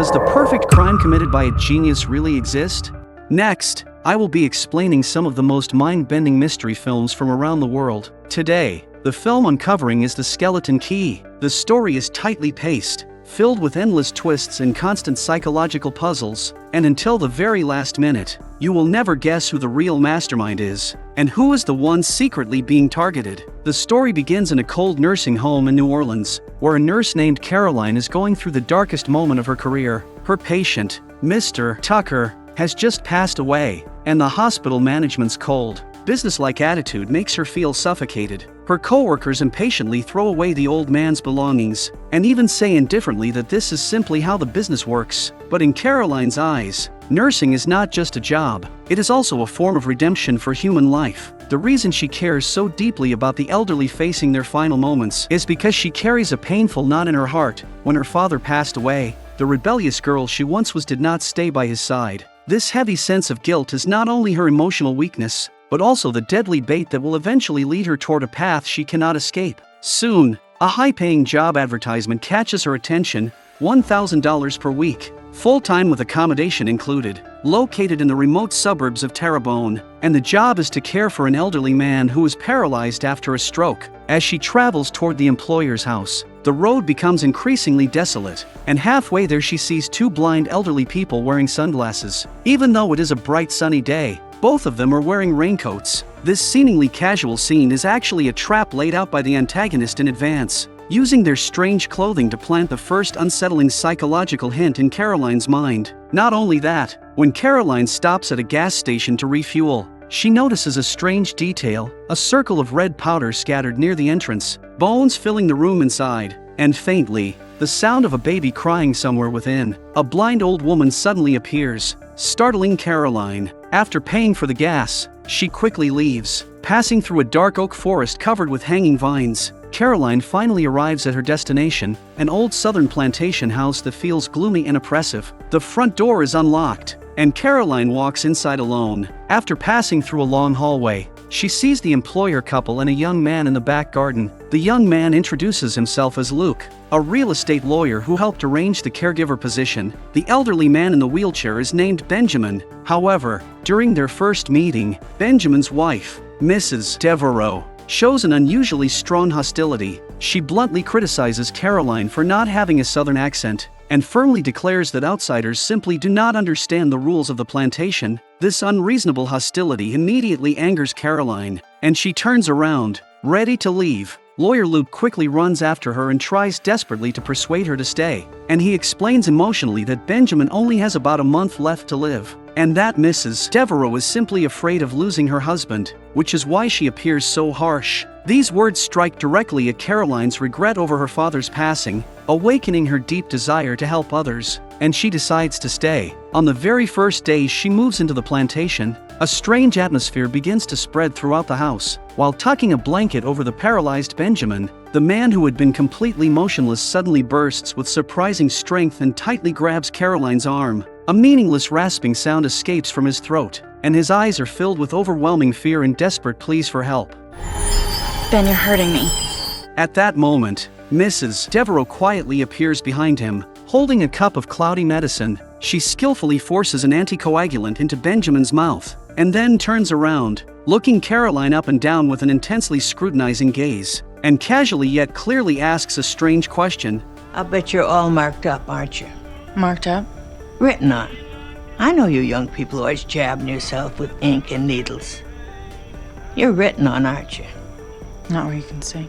Does the perfect crime committed by a genius really exist? Next, I will be explaining some of the most mind-bending mystery films from around the world. Today, the film uncovering is The Skeleton Key. The story is tightly paced, filled with endless twists and constant psychological puzzles, and until the very last minute, you will never guess who the real mastermind is, and who is the one secretly being targeted. The story begins in a cold nursing home in New Orleans, where a nurse named Caroline is going through the darkest moment of her career. Her patient, Mr. Tucker, has just passed away, and the hospital management's cold, businesslike attitude makes her feel suffocated. Her coworkers impatiently throw away the old man's belongings, and even say indifferently that this is simply how the business works. But in Caroline's eyes, nursing is not just a job, it is also a form of redemption for human life. The reason she cares so deeply about the elderly facing their final moments is because she carries a painful knot in her heart. When her father passed away, the rebellious girl she once was did not stay by his side. This heavy sense of guilt is not only her emotional weakness, but also the deadly bait that will eventually lead her toward a path she cannot escape. Soon, a high-paying job advertisement catches her attention, $1,000 per week, full-time with accommodation included, located in the remote suburbs of Terrebonne, and the job is to care for an elderly man who is paralyzed after a stroke. As she travels toward the employer's house, the road becomes increasingly desolate, and halfway there she sees two blind elderly people wearing sunglasses. Even though it is a bright sunny day, both of them are wearing raincoats. This seemingly casual scene is actually a trap laid out by the antagonist in advance, using their strange clothing to plant the first unsettling psychological hint in Caroline's mind. Not only that, when Caroline stops at a gas station to refuel, she notices a strange detail, a circle of red powder scattered near the entrance, bones filling the room inside, and faintly, the sound of a baby crying somewhere within. A blind old woman suddenly appears, startling Caroline. After paying for the gas, she quickly leaves. Passing through a dark oak forest covered with hanging vines, Caroline finally arrives at her destination, an old southern plantation house that feels gloomy and oppressive. The front door is unlocked, and Caroline walks inside alone. After passing through a long hallway, she sees the employer couple and a young man in the back garden. The young man introduces himself as Luke, a real estate lawyer who helped arrange the caregiver position. The elderly man in the wheelchair is named Benjamin. However, during their first meeting, Benjamin's wife, Mrs. Devereaux, shows an unusually strong hostility. She bluntly criticizes Caroline for not having a southern accent, and firmly declares that outsiders simply do not understand the rules of the plantation. This unreasonable hostility immediately angers Caroline, and she turns around, ready to leave. Lawyer Luke quickly runs after her and tries desperately to persuade her to stay, and he explains emotionally that Benjamin only has about a month left to live, and that Mrs. Devereaux is simply afraid of losing her husband, which is why she appears so harsh. These words strike directly at Caroline's regret over her father's passing, awakening her deep desire to help others, and she decides to stay. On the very first day she moves into the plantation, a strange atmosphere begins to spread throughout the house. While tucking a blanket over the paralyzed Benjamin, the man who had been completely motionless suddenly bursts with surprising strength and tightly grabs Caroline's arm. A meaningless rasping sound escapes from his throat, and his eyes are filled with overwhelming fear and desperate pleas for help. Ben, you're hurting me. At that moment, Mrs. Devereaux quietly appears behind him, holding a cup of cloudy medicine. She skillfully forces an anticoagulant into Benjamin's mouth, and then turns around, looking Caroline up and down with an intensely scrutinizing gaze, and casually yet clearly asks a strange question. I bet you're all marked up, aren't you? Marked up? Written on. I know you young people always jabbing yourself with ink and needles. You're written on, aren't you? Not where you can see.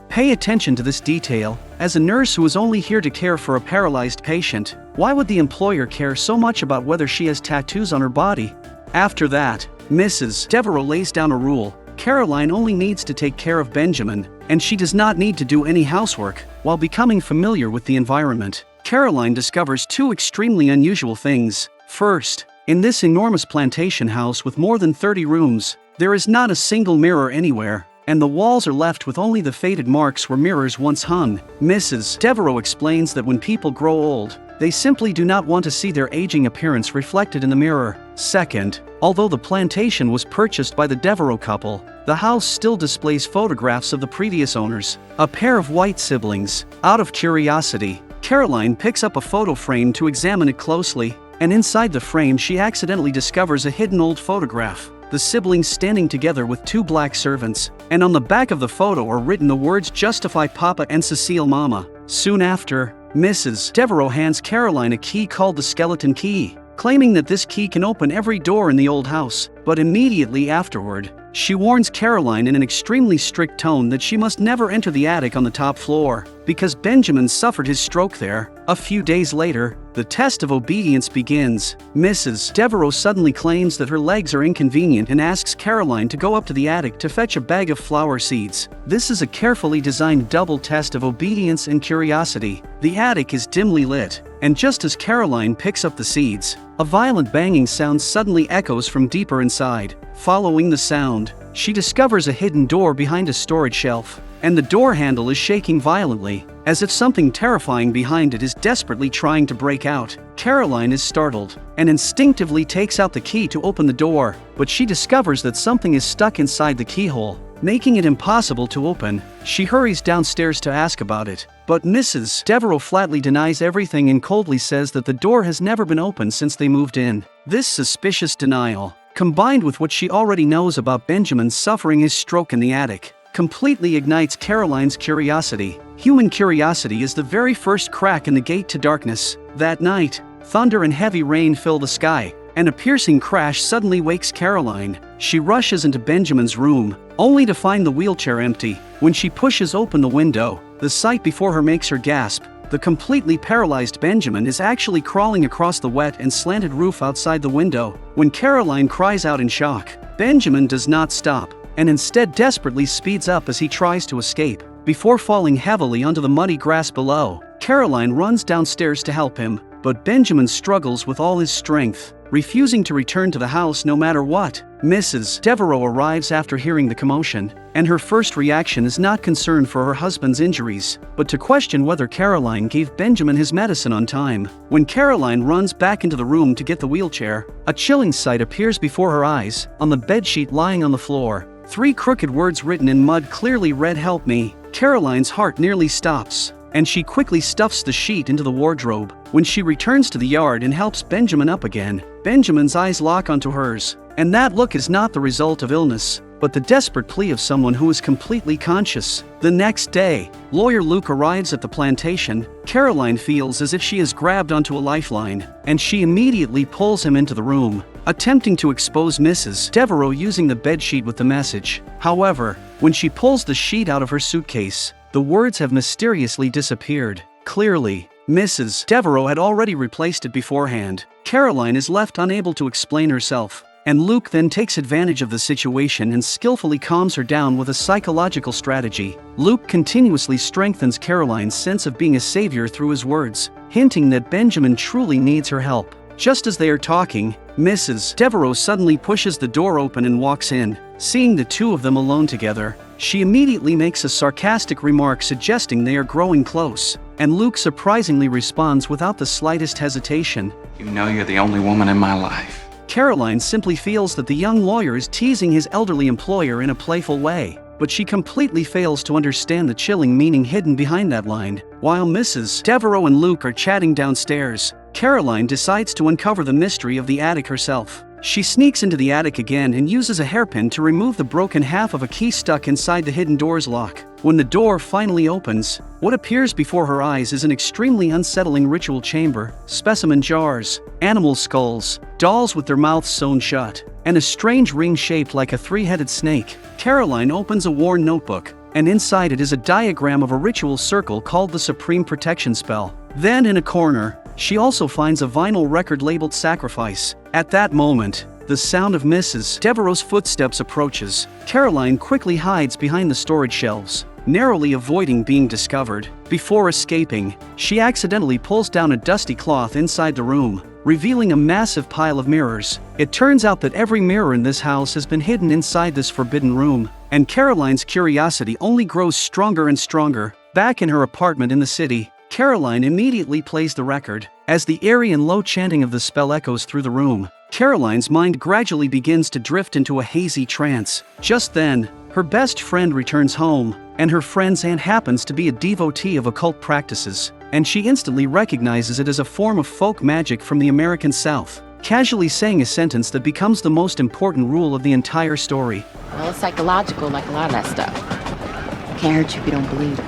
Pay attention to this detail. As a nurse who is only here to care for a paralyzed patient, why would the employer care so much about whether she has tattoos on her body? After that, Mrs. Devereaux lays down a rule. Caroline only needs to take care of Benjamin, and she does not need to do any housework. While becoming familiar with the environment, Caroline discovers two extremely unusual things. First, in this enormous plantation house with more than 30 rooms, there is not a single mirror anywhere, and the walls are left with only the faded marks where mirrors once hung. Mrs. Devereaux explains that when people grow old, they simply do not want to see their aging appearance reflected in the mirror. Second, although the plantation was purchased by the Devereaux couple, the house still displays photographs of the previous owners, a pair of white siblings. Out of curiosity, Caroline picks up a photo frame to examine it closely, and inside the frame she accidentally discovers a hidden old photograph. The siblings standing together with two black servants, and on the back of the photo are written the words "Justify Papa" and "Cecile Mama." Soon after, Mrs. Devereaux hands Caroline a key called the skeleton key, claiming that this key can open every door in the old house. But immediately afterward, she warns Caroline in an extremely strict tone that she must never enter the attic on the top floor, because Benjamin suffered his stroke there. A few days later, the test of obedience begins. Mrs. Devereaux suddenly claims that her legs are inconvenient and asks Caroline to go up to the attic to fetch a bag of flower seeds. This is a carefully designed double test of obedience and curiosity. The attic is dimly lit, and just as Caroline picks up the seeds, a violent banging sound suddenly echoes from deeper inside. Following the sound, she discovers a hidden door behind a storage shelf, and the door handle is shaking violently, as if something terrifying behind it is desperately trying to break out. Caroline is startled, and instinctively takes out the key to open the door, but she discovers that something is stuck inside the keyhole, making it impossible to open. She hurries downstairs to ask about it, but Mrs. Devereaux flatly denies everything and coldly says that the door has never been opened since they moved in. This suspicious denial, combined with what she already knows about Benjamin suffering his stroke in the attic, completely ignites Caroline's curiosity. Human curiosity is the very first crack in the gate to darkness. That night, thunder and heavy rain fill the sky, and a piercing crash suddenly wakes Caroline. She rushes into Benjamin's room, only to find the wheelchair empty. When she pushes open the window, the sight before her makes her gasp. The completely paralyzed Benjamin is actually crawling across the wet and slanted roof outside the window. When Caroline cries out in shock, Benjamin does not stop, and instead desperately speeds up as he tries to escape. Before falling heavily onto the muddy grass below, Caroline runs downstairs to help him, but Benjamin struggles with all his strength, refusing to return to the house no matter what. Mrs. Devereaux arrives after hearing the commotion, and her first reaction is not concern for her husband's injuries, but to question whether Caroline gave Benjamin his medicine on time. When Caroline runs back into the room to get the wheelchair, a chilling sight appears before her eyes. On the bedsheet lying on the floor, 3 crooked words written in mud clearly read "Help me." Caroline's heart nearly stops, and she quickly stuffs the sheet into the wardrobe. When she returns to the yard and helps Benjamin up again, Benjamin's eyes lock onto hers, and that look is not the result of illness, but the desperate plea of someone who is completely conscious. The next day, lawyer Luke arrives at the plantation. Caroline feels as if she is grabbed onto a lifeline, and she immediately pulls him into the room, attempting to expose Mrs. Devereaux using the bedsheet with the message. However, when she pulls the sheet out of her suitcase, the words have mysteriously disappeared. Clearly, Mrs. Devereaux had already replaced it beforehand. Caroline is left unable to explain herself, and Luke then takes advantage of the situation and skillfully calms her down with a psychological strategy. Luke continuously strengthens Caroline's sense of being a savior through his words, hinting that Benjamin truly needs her help. Just as they are talking, Mrs. Devereaux suddenly pushes the door open and walks in. Seeing the two of them alone together, she immediately makes a sarcastic remark suggesting they are growing close, and Luke surprisingly responds without the slightest hesitation. "You know you're the only woman in my life." Caroline simply feels that the young lawyer is teasing his elderly employer in a playful way, but she completely fails to understand the chilling meaning hidden behind that line. While Mrs. Devereaux and Luke are chatting downstairs, Caroline decides to uncover the mystery of the attic herself. She sneaks into the attic again and uses a hairpin to remove the broken half of a key stuck inside the hidden door's lock. When the door finally opens, what appears before her eyes is an extremely unsettling ritual chamber: specimen jars, animal skulls, dolls with their mouths sewn shut, and a strange ring shaped like a 3-headed snake. Caroline opens a worn notebook, and inside it is a diagram of a ritual circle called the Supreme Protection Spell. Then in a corner, she also finds a vinyl record labeled Sacrifice. At that moment, the sound of Mrs. Devereaux's footsteps approaches. Caroline quickly hides behind the storage shelves, narrowly avoiding being discovered. Before escaping, she accidentally pulls down a dusty cloth inside the room, revealing a massive pile of mirrors. It turns out that every mirror in this house has been hidden inside this forbidden room, and Caroline's curiosity only grows stronger and stronger. Back in her apartment in the city, Caroline immediately plays the record. As the eerie and low chanting of the spell echoes through the room, Caroline's mind gradually begins to drift into a hazy trance. Just then, her best friend returns home, and her friend's aunt happens to be a devotee of occult practices. and she instantly recognizes it as a form of folk magic from the American South, casually saying a sentence that becomes the most important rule of the entire story. Well, it's psychological like a lot of that stuff. Can't hurt you if you don't believe.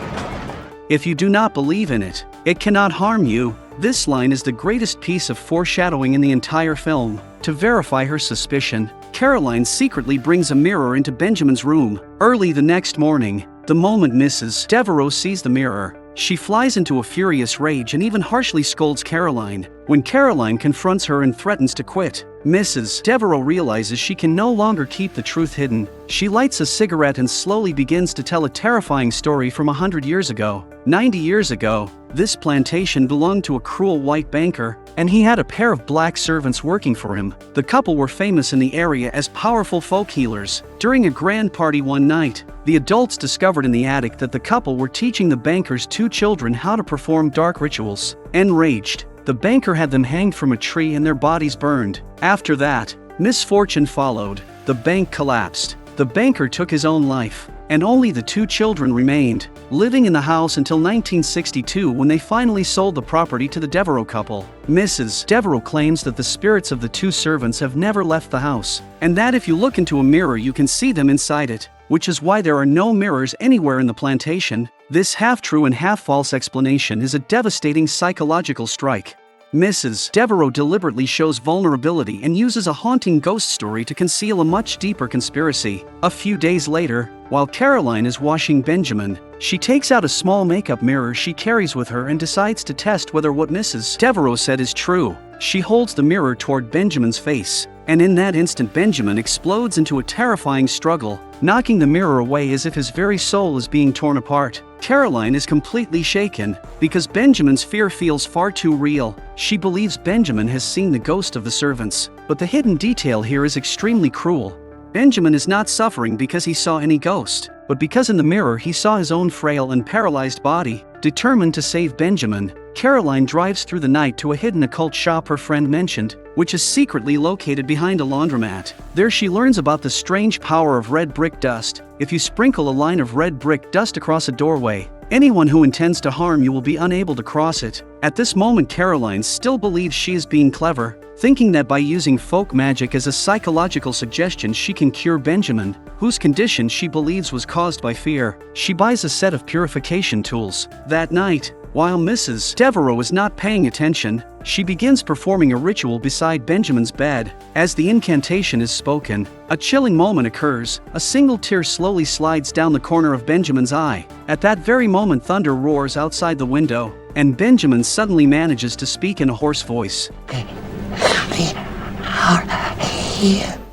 If you do not believe in it, it cannot harm you. This line is the greatest piece of foreshadowing in the entire film. To verify her suspicion, Caroline secretly brings a mirror into Benjamin's room. Early the next morning, the moment Mrs. Devereaux sees the mirror, she flies into a furious rage and even harshly scolds Caroline. When Caroline confronts her and threatens to quit, Mrs. Devereaux realizes she can no longer keep the truth hidden. She lights a cigarette and slowly begins to tell a terrifying story from 100 years ago. 90 years ago, this plantation belonged to a cruel white banker, and he had a pair of black servants working for him. The couple were famous in the area as powerful folk healers. During a grand party one night, the adults discovered in the attic that the couple were teaching the banker's 2 children how to perform dark rituals. Enraged, the banker had them hanged from a tree and their bodies burned. After that, misfortune followed. The bank collapsed. The banker took his own life, and only the 2 children remained, living in the house until 1962 when they finally sold the property to the Devereaux couple. Mrs. Devereaux claims that the spirits of the 2 servants have never left the house, and that if you look into a mirror you can see them inside it, which is why there are no mirrors anywhere in the plantation. This half-true and half-false explanation is a devastating psychological strike. Mrs. Devereaux deliberately shows vulnerability and uses a haunting ghost story to conceal a much deeper conspiracy. A few days later, while Caroline is washing Benjamin, she takes out a small makeup mirror she carries with her and decides to test whether what Mrs. Devereaux said is true. She holds the mirror toward Benjamin's face, and in that instant Benjamin explodes into a terrifying struggle, knocking the mirror away as if his very soul is being torn apart. Caroline is completely shaken, because Benjamin's fear feels far too real. She believes Benjamin has seen the ghost of the servants, but the hidden detail here is extremely cruel. Benjamin is not suffering because he saw any ghost, but because in the mirror he saw his own frail and paralyzed body. Determined to save Benjamin, Caroline drives through the night to a hidden occult shop her friend mentioned, which is secretly located behind a laundromat. There she learns about the strange power of red brick dust. If you sprinkle a line of red brick dust across a doorway, anyone who intends to harm you will be unable to cross it. At this moment Caroline still believes she is being clever, thinking that by using folk magic as a psychological suggestion she can cure Benjamin, whose condition she believes was caused by fear. She buys a set of purification tools. That night, while Mrs. Devereaux is not paying attention, she begins performing a ritual beside Benjamin's bed. As the incantation is spoken, a chilling moment occurs. A single tear slowly slides down the corner of Benjamin's eye. At that very moment thunder roars outside the window, and Benjamin suddenly manages to speak in a hoarse voice.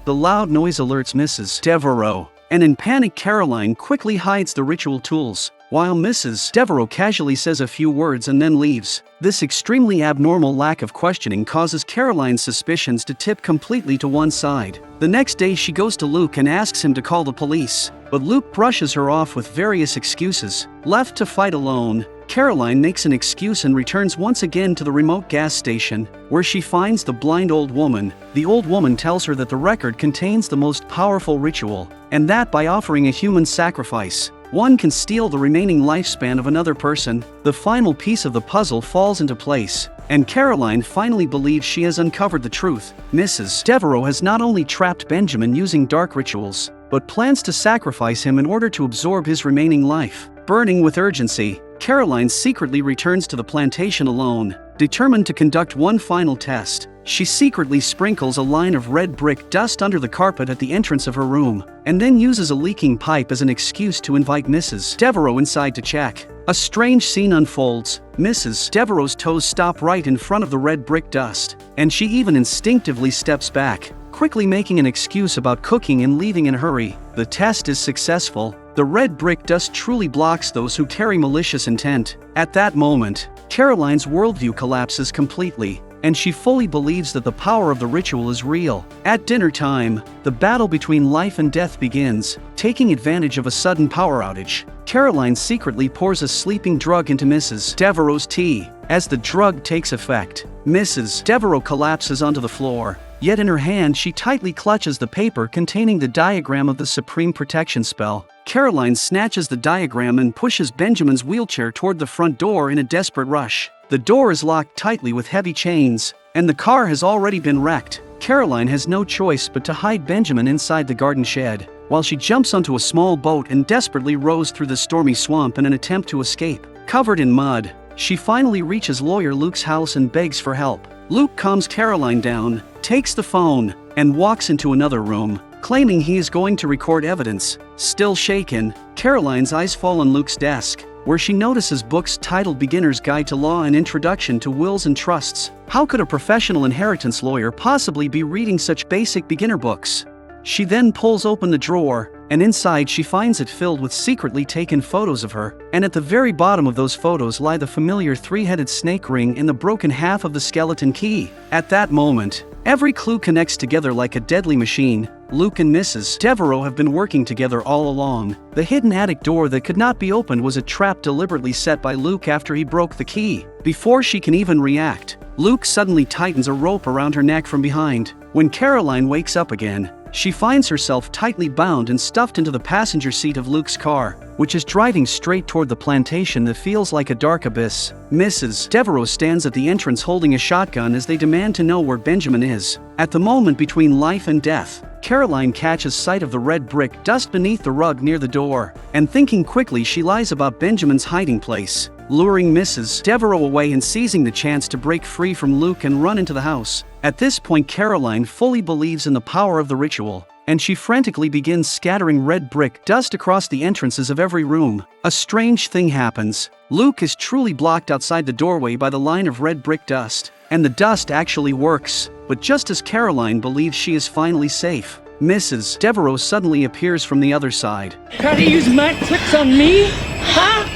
The loud noise alerts Mrs. Devereaux, and in panic Caroline quickly hides the ritual tools, while Mrs. Devereaux casually says a few words and then leaves. This extremely abnormal lack of questioning causes Caroline's suspicions to tip completely to one side. The next day she goes to Luke and asks him to call the police, but Luke brushes her off with various excuses. Left to fight alone, Caroline makes an excuse and returns once again to the remote gas station, where she finds the blind old woman. The old woman tells her that the record contains the most powerful ritual, and that by offering a human sacrifice, one can steal the remaining lifespan of another person. The final piece of the puzzle falls into place, and Caroline finally believes she has uncovered the truth. Mrs. Devereaux has not only trapped Benjamin using dark rituals, but plans to sacrifice him in order to absorb his remaining life. Burning with urgency, Caroline secretly returns to the plantation alone, determined to conduct one final test. She secretly sprinkles a line of red brick dust under the carpet at the entrance of her room, and then uses a leaking pipe as an excuse to invite Mrs. Devereaux inside to check. A strange scene unfolds. Mrs. Devereaux's toes stop right in front of the red brick dust, and she even instinctively steps back, quickly making an excuse about cooking and leaving in a hurry. The test is successful. The red brick dust truly blocks those who carry malicious intent. At that moment, Caroline's worldview collapses completely, and she fully believes that the power of the ritual is real. At dinner time, the battle between life and death begins. Taking advantage of a sudden power outage, Caroline secretly pours a sleeping drug into Mrs. Devereaux's tea. As the drug takes effect, Mrs. Devereaux collapses onto the floor. Yet in her hand she tightly clutches the paper containing the diagram of the supreme protection spell. Caroline snatches the diagram and pushes Benjamin's wheelchair toward the front door in a desperate rush. The door is locked tightly with heavy chains, and the car has already been wrecked. Caroline has no choice but to hide Benjamin inside the garden shed, while she jumps onto a small boat and desperately rows through the stormy swamp in an attempt to escape. Covered in mud, she finally reaches lawyer Luke's house and begs for help. Luke calms Caroline down, takes the phone, and walks into another room, claiming he is going to record evidence. Still shaken, Caroline's eyes fall on Luke's desk, where she notices books titled Beginner's Guide to Law and Introduction to Wills and Trusts. How could a professional inheritance lawyer possibly be reading such basic beginner books? She then pulls open the drawer, and inside she finds it filled with secretly taken photos of her, and at the very bottom of those photos lie the familiar three-headed snake ring and the broken half of the skeleton key. At that moment, every clue connects together like a deadly machine. Luke and Mrs. Devereaux have been working together all along. The hidden attic door that could not be opened was a trap deliberately set by Luke after he broke the key. Before she can even react, Luke suddenly tightens a rope around her neck from behind. When Caroline wakes up again, she finds herself tightly bound and stuffed into the passenger seat of Luke's car, which is driving straight toward the plantation that feels like a dark abyss. Mrs. Devereaux stands at the entrance holding a shotgun as they demand to know where Benjamin is. At the moment between life and death, Caroline catches sight of the red brick dust beneath the rug near the door, and thinking quickly she lies about Benjamin's hiding place, luring Mrs. Devereaux away and seizing the chance to break free from Luke and run into the house. At this point, Caroline fully believes in the power of the ritual, and she frantically begins scattering red brick dust across the entrances of every room. A strange thing happens. Luke is truly blocked outside the doorway by the line of red brick dust, and the dust actually works. But just as Caroline believes she is finally safe, Mrs. Devereaux suddenly appears from the other side. Try to use my tricks on me? Huh?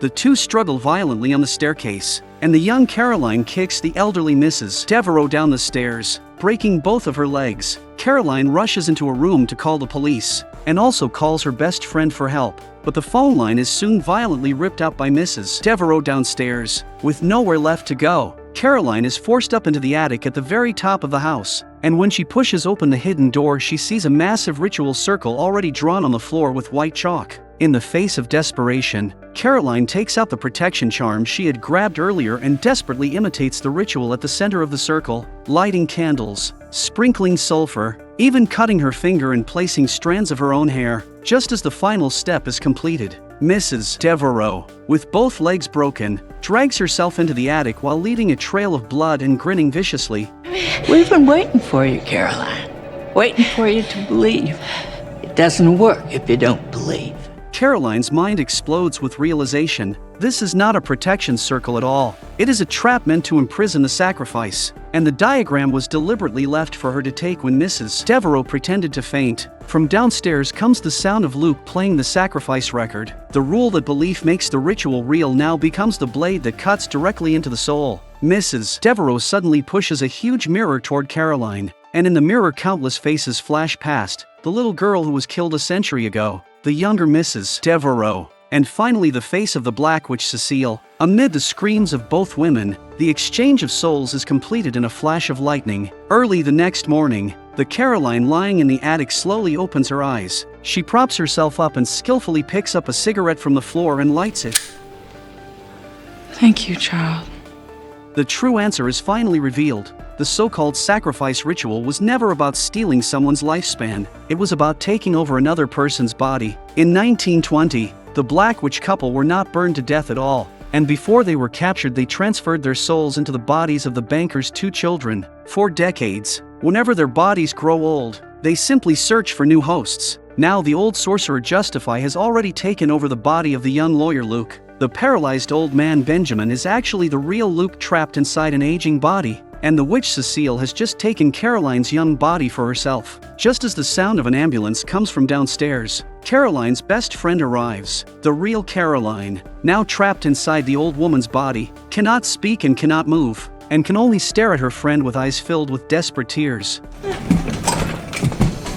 The two struggle violently on the staircase, and the young Caroline kicks the elderly Mrs. Devereaux down the stairs, breaking both of her legs. Caroline rushes into a room to call the police, and also calls her best friend for help. But the phone line is soon violently ripped out by Mrs. Devereaux downstairs. With nowhere left to go, Caroline is forced up into the attic at the very top of the house, and when she pushes open the hidden door, she sees a massive ritual circle already drawn on the floor with white chalk. In the face of desperation, Caroline takes out the protection charm she had grabbed earlier and desperately imitates the ritual at the center of the circle, lighting candles, sprinkling sulfur, even cutting her finger and placing strands of her own hair. Just as the final step is completed, Mrs. Devereaux, with both legs broken, drags herself into the attic while leaving a trail of blood and grinning viciously. We've been waiting for you, Caroline. Waiting for you to believe. It doesn't work if you don't believe. Caroline's mind explodes with realization. This is not a protection circle at all. It is a trap meant to imprison the sacrifice, and the diagram was deliberately left for her to take when Mrs. Devereaux pretended to faint. From downstairs comes the sound of Luke playing the sacrifice record. The rule that belief makes the ritual real now becomes the blade that cuts directly into the soul. Mrs. Devereaux suddenly pushes a huge mirror toward Caroline, and in the mirror countless faces flash past. The little girl who was killed a century ago, the younger Mrs. Devereaux, and finally the face of the Black Witch Cecile. Amid the screams of both women, the exchange of souls is completed in a flash of lightning. Early the next morning, the Caroline lying in the attic slowly opens her eyes. She props herself up and skillfully picks up a cigarette from the floor and lights it. Thank you, child. The true answer is finally revealed. The so-called sacrifice ritual was never about stealing someone's lifespan. It was about taking over another person's body. In 1920, the Black Witch couple were not burned to death at all, and before they were captured they transferred their souls into the bodies of the banker's two children. For decades, whenever their bodies grow old, they simply search for new hosts. Now the old sorcerer Justify has already taken over the body of the young lawyer Luke. The paralyzed old man Benjamin is actually the real Luke trapped inside an aging body. And the witch Cecile has just taken Caroline's young body for herself. Just as the sound of an ambulance comes from downstairs, Caroline's best friend arrives. The real Caroline, now trapped inside the old woman's body, cannot speak and cannot move, and can only stare at her friend with eyes filled with desperate tears.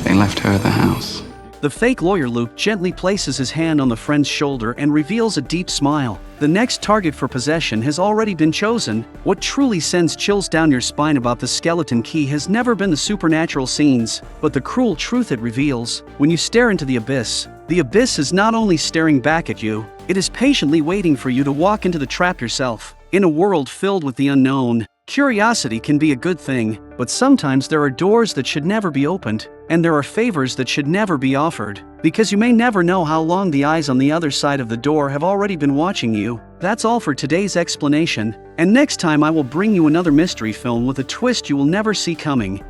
They left her at the house. The fake lawyer Luke gently places his hand on the friend's shoulder and reveals a deep smile. The next target for possession has already been chosen. What truly sends chills down your spine about the skeleton key has never been the supernatural scenes, but the cruel truth it reveals. When you stare into the abyss is not only staring back at you, it is patiently waiting for you to walk into the trap yourself. In a world filled with the unknown, curiosity can be a good thing, but sometimes there are doors that should never be opened, and there are favors that should never be offered, because you may never know how long the eyes on the other side of the door have already been watching you. That's all for today's explanation, and next time I will bring you another mystery film with a twist you will never see coming.